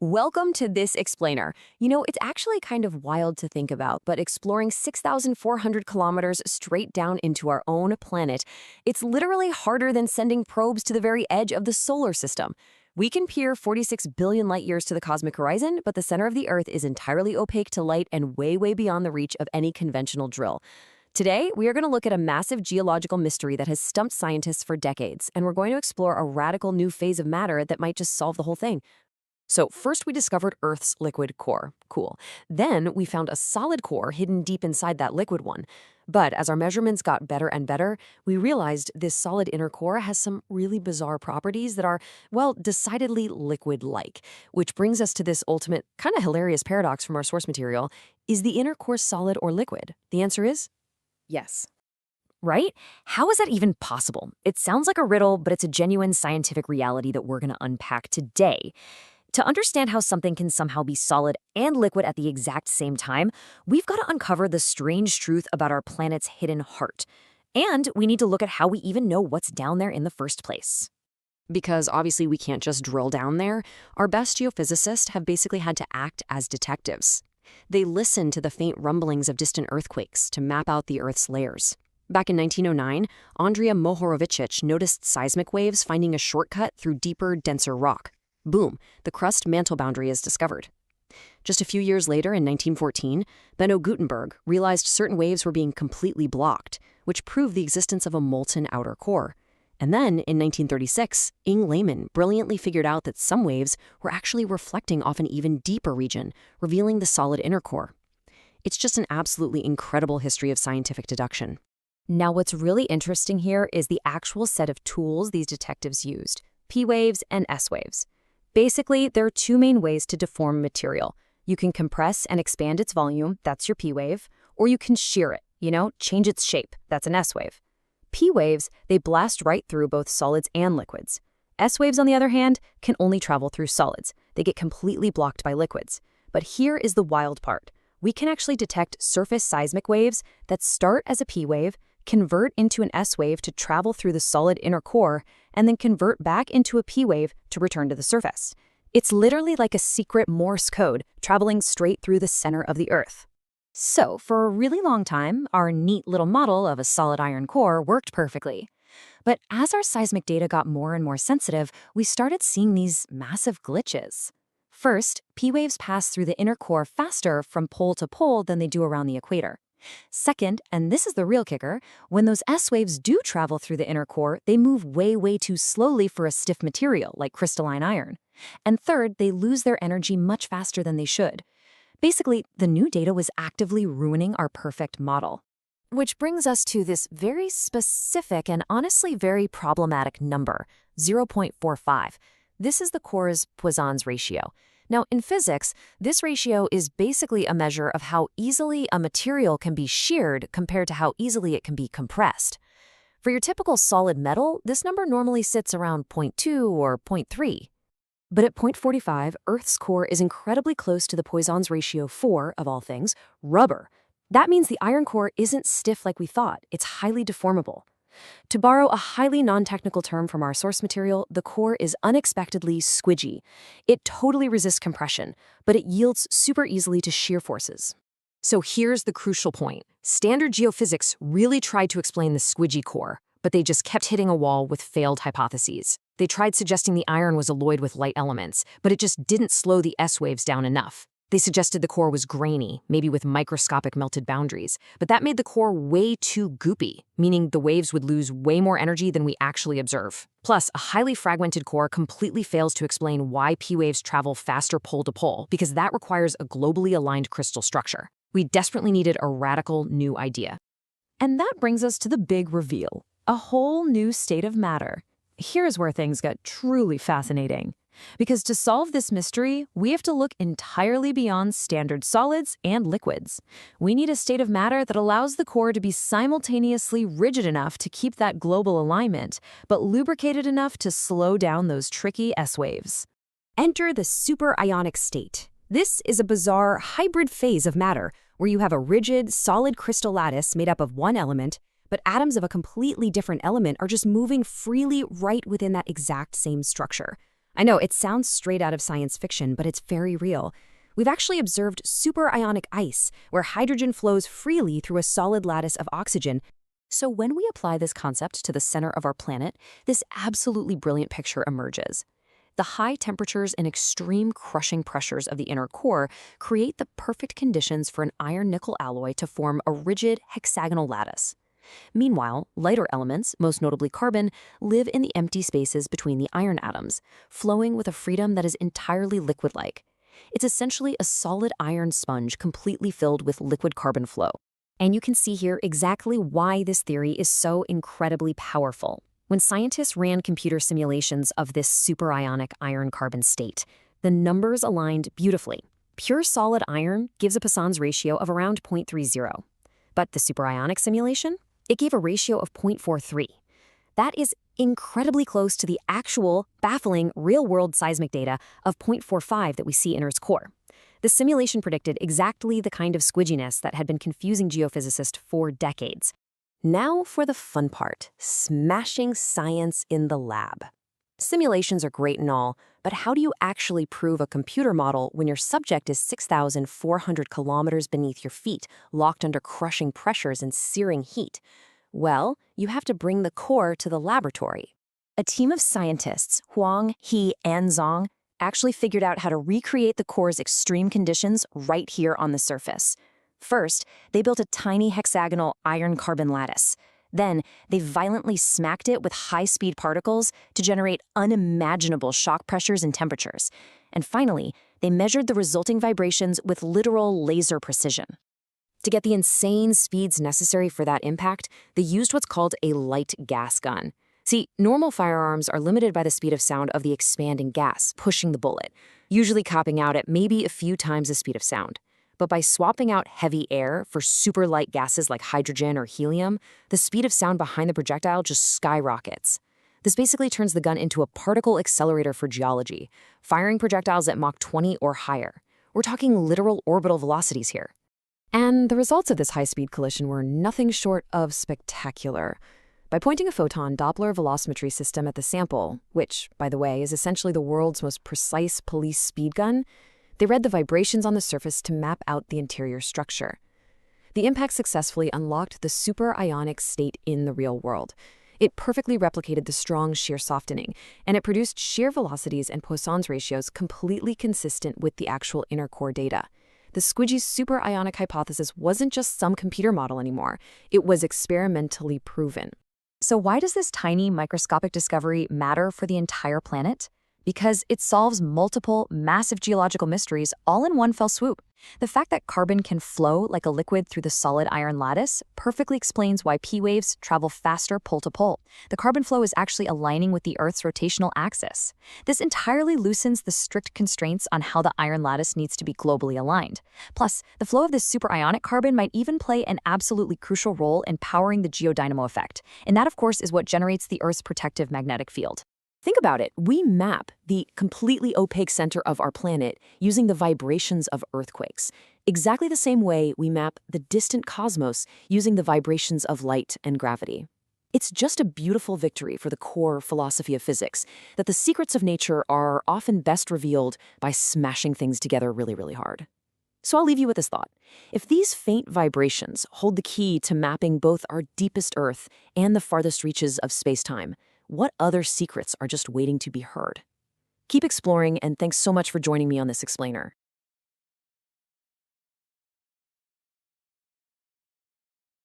Welcome to This Explainer. It's actually kind of wild to think about, but exploring 6,400 kilometers straight down into our own planet, it's literally harder than sending probes to the very edge of the solar system. We can peer 46 billion light years to the cosmic horizon, but the center of the Earth is entirely opaque to light and way, way beyond the reach of any conventional drill. Today, we are going to look at a massive geological mystery that has stumped scientists for decades, and we're going to explore a radical new phase of matter that might just solve the whole thing. So first we discovered Earth's liquid core. Cool. Then we found a solid core hidden deep inside that liquid one. But as our measurements got better and better, we realized this solid inner core has some really bizarre properties that are, well, decidedly liquid-like. Which brings us to this ultimate, kind of hilarious paradox from our source material. Is the inner core solid or liquid? The answer is yes. Right? How is that even possible? It sounds like a riddle, but it's a genuine scientific reality that we're going to unpack today. To understand how something can somehow be solid and liquid at the exact same time, we've got to uncover the strange truth about our planet's hidden heart. And we need to look at how we even know what's down there in the first place. Because obviously we can't just drill down there, our best geophysicists have basically had to act as detectives. They listen to the faint rumblings of distant earthquakes to map out the Earth's layers. Back in 1909, Andrija Mohorovičić noticed seismic waves finding a shortcut through deeper, denser rock. Boom, the crust-mantle boundary is discovered. Just a few years later, in 1914, Benno Gutenberg realized certain waves were being completely blocked, which proved the existence of a molten outer core. And then, in 1936, Ing Lehmann brilliantly figured out that some waves were actually reflecting off an even deeper region, revealing the solid inner core. It's just an absolutely incredible history of scientific deduction. Now, what's really interesting here is the actual set of tools these detectives used: P waves and S waves. Basically, there are two main ways to deform material. You can compress and expand its volume, that's your P wave, or you can shear it, change its shape, that's an S wave. P waves, they blast right through both solids and liquids. S waves, on the other hand, can only travel through solids. They get completely blocked by liquids. But here is the wild part. We can actually detect surface seismic waves that start as a P wave, convert into an S wave to travel through the solid inner core, and then convert back into a P wave to return to the surface. It's literally like a secret Morse code traveling straight through the center of the Earth. So, for a really long time, our neat little model of a solid iron core worked perfectly. But as our seismic data got more and more sensitive, we started seeing these massive glitches. First, P waves pass through the inner core faster from pole to pole than they do around the equator. Second, and this is the real kicker, when those S waves do travel through the inner core, they move way, way too slowly for a stiff material like crystalline iron. And third, they lose their energy much faster than they should. Basically, the new data was actively ruining our perfect model. Which brings us to this very specific and honestly very problematic number, 0.45. This is the core's Poisson's ratio. Now, in physics, this ratio is basically a measure of how easily a material can be sheared compared to how easily it can be compressed. For your typical solid metal, this number normally sits around 0.2 or 0.3. But at 0.45, Earth's core is incredibly close to the Poisson's ratio 4, of all things, rubber. That means the iron core isn't stiff like we thought, it's highly deformable. To borrow a highly non-technical term from our source material, the core is unexpectedly squidgy. It totally resists compression, but it yields super easily to shear forces. So here's the crucial point. Standard geophysics really tried to explain the squidgy core, but they just kept hitting a wall with failed hypotheses. They tried suggesting the iron was alloyed with light elements, but it just didn't slow the S waves down enough. They suggested the core was grainy, maybe with microscopic melted boundaries, but that made the core way too goopy, meaning the waves would lose way more energy than we actually observe. Plus, a highly fragmented core completely fails to explain why P waves travel faster pole to pole, because that requires a globally aligned crystal structure. We desperately needed a radical new idea. And that brings us to the big reveal, a whole new state of matter. Here's where things get truly fascinating. Because to solve this mystery, we have to look entirely beyond standard solids and liquids. We need a state of matter that allows the core to be simultaneously rigid enough to keep that global alignment, but lubricated enough to slow down those tricky S waves. Enter the super-ionic state. This is a bizarre hybrid phase of matter, where you have a rigid, solid crystal lattice made up of one element, but atoms of a completely different element are just moving freely right within that exact same structure. I know it sounds straight out of science fiction, but it's very real. We've actually observed superionic ice, where hydrogen flows freely through a solid lattice of oxygen. So when we apply this concept to the center of our planet, this absolutely brilliant picture emerges. The high temperatures and extreme crushing pressures of the inner core create the perfect conditions for an iron-nickel alloy to form a rigid hexagonal lattice. Meanwhile, lighter elements, most notably carbon, live in the empty spaces between the iron atoms, flowing with a freedom that is entirely liquid-like. It's essentially a solid iron sponge completely filled with liquid carbon flow. And you can see here exactly why this theory is so incredibly powerful. When scientists ran computer simulations of this superionic iron-carbon state, the numbers aligned beautifully. Pure solid iron gives a Poisson's ratio of around 0.30. But the superionic simulation? It gave a ratio of 0.43. That is incredibly close to the actual, baffling, real-world seismic data of 0.45 that we see in Earth's core. The simulation predicted exactly the kind of squidginess that had been confusing geophysicists for decades. Now for the fun part, smashing science in the lab. Simulations are great and all, but how do you actually prove a computer model when your subject is 6,400 kilometers beneath your feet, locked under crushing pressures and searing heat? Well, you have to bring the core to the laboratory. A team of scientists, Huang, He, and Zhang, actually figured out how to recreate the core's extreme conditions right here on the surface. First, they built a tiny hexagonal iron-carbon lattice. Then, they violently smacked it with high-speed particles to generate unimaginable shock pressures and temperatures. And finally, they measured the resulting vibrations with literal laser precision. To get the insane speeds necessary for that impact, they used what's called a light gas gun. See, normal firearms are limited by the speed of sound of the expanding gas pushing the bullet, usually copping out at maybe a few times the speed of sound. But by swapping out heavy air for super light gases like hydrogen or helium, the speed of sound behind the projectile just skyrockets. This basically turns the gun into a particle accelerator for geology, firing projectiles at Mach 20 or higher. We're talking literal orbital velocities here. And the results of this high-speed collision were nothing short of spectacular. By pointing a photon Doppler velocimetry system at the sample, which, by the way, is essentially the world's most precise police speed gun, they read the vibrations on the surface to map out the interior structure. The impact successfully unlocked the superionic state in the real world. It perfectly replicated the strong shear softening, and it produced shear velocities and Poisson's ratios completely consistent with the actual inner core data. The squidgy superionic hypothesis wasn't just some computer model anymore. It was experimentally proven. So why does this tiny microscopic discovery matter for the entire planet? Because it solves multiple, massive geological mysteries all in one fell swoop. The fact that carbon can flow like a liquid through the solid iron lattice perfectly explains why P waves travel faster pole to pole. The carbon flow is actually aligning with the Earth's rotational axis. This entirely loosens the strict constraints on how the iron lattice needs to be globally aligned. Plus, the flow of this superionic carbon might even play an absolutely crucial role in powering the geodynamo effect. And that, of course, is what generates the Earth's protective magnetic field. Think about it. We map the completely opaque center of our planet using the vibrations of earthquakes, exactly the same way we map the distant cosmos using the vibrations of light and gravity. It's just a beautiful victory for the core philosophy of physics that the secrets of nature are often best revealed by smashing things together really, really hard. So I'll leave you with this thought. If these faint vibrations hold the key to mapping both our deepest Earth and the farthest reaches of space-time, what other secrets are just waiting to be heard? Keep exploring, and thanks so much for joining me on this explainer.